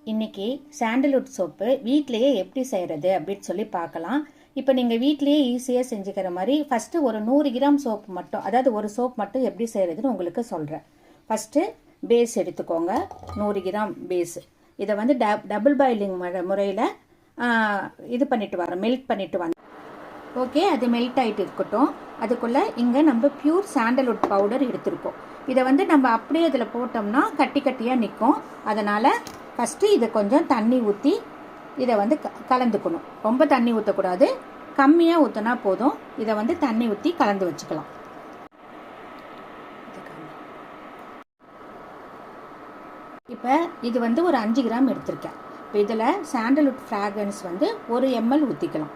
இன்னைக்கு sandalwood soap வீட்டிலேயே எப்படி செய்கிறது அப்படின்னு சொல்லி பார்க்கலாம். இப்போ நீங்கள் வீட்டிலேயே ஈஸியாக செஞ்சுக்கிற மாதிரி ஃபஸ்ட்டு ஒரு 100 கிராம் சோப்பு மட்டும், அதாவது ஒரு சோப் மட்டும் எப்படி செய்கிறதுன்னு உங்களுக்கு சொல்கிறேன். ஃபஸ்ட்டு பேஸ் எடுத்துக்கோங்க, 100 கிராம் பேஸ். இதை வந்து டபுள் பாயிலிங் முறையில் இது பண்ணிட்டு வரோம், மெல்ட் பண்ணிட்டு வரோம். ஓகே, அது மெல்ட் ஆகிட்டு இருக்கட்டும். அதுக்குள்ளே இங்கே நம்ம பியூர் சாண்டல்வுட் பவுடர் எடுத்துருக்கோம். இதை வந்து நம்ம அப்படியே இதில் போட்டோம்னா கட்டி கட்டியாக நிற்கும். அதனால் ஃபஸ்ட்டு இதை கொஞ்சம் தண்ணி ஊற்றி இதை வந்து கலந்துக்கணும். ரொம்ப தண்ணி ஊற்றக்கூடாது, கம்மியாக ஊற்றினா போதும். இதை வந்து தண்ணி ஊற்றி கலந்து வச்சுக்கலாம். இப்போ இது வந்து ஒரு 5 கிராம் எடுத்திருக்கேன். இப்போ இதில் சாண்டல்வுட் ஃப்ராக்ரன்ஸ் வந்து 1 ml ஊற்றிக்கலாம்.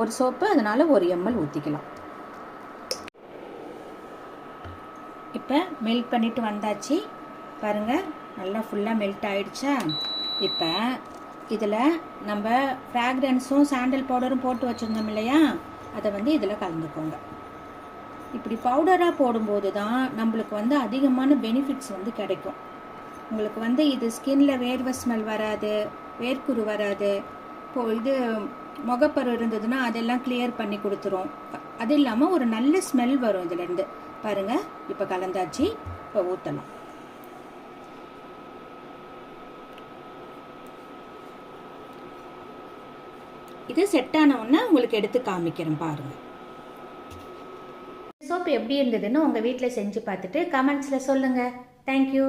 ஒரு சோப்பு, அதனால் 1 ml ஊற்றிக்கலாம். இப்போ மெல்ட் பண்ணிட்டு வந்தாச்சு பாருங்கள், நல்லா ஃபுல்லாக மெல்ட் ஆகிடுச்சா. இப்போ இதில் நம்ம ஃப்ராக்ரன்ஸும் சாண்டல் பவுடரும் போட்டு வச்சுருந்தோம் இல்லையா, அதை வந்து இதில் கலந்துக்கோங்க. இப்படி பவுடராக போடும்போது தான் நம்மளுக்கு வந்து அதிகமான பெனிஃபிட்ஸ் வந்து கிடைக்கும். உங்களுக்கு வந்து இது ஸ்கின்ல வேர்வை ஸ்மெல் வராது, வேர்க்குரு வராது. இது முகப்பரு இருந்ததுன்னா அதெல்லாம் கிளியர் பண்ணி கொடுத்துரும். அது இல்லாமல் ஒரு நல்ல ஸ்மெல் வரும் இதுலேருந்து. பாருங்கள், இப்போ கலந்தாச்சு. இப்போ ஊற்றலாம். இது செட் ஆன உடனே உங்களுக்கு எடுத்து காமிக்கிறேன் பாருங்கள். சோப்பு எப்படி இருந்ததுன்னு உங்கள் வீட்டில் செஞ்சு பார்த்துட்டு கமெண்ட்ஸில் சொல்லுங்கள். தேங்க்யூ.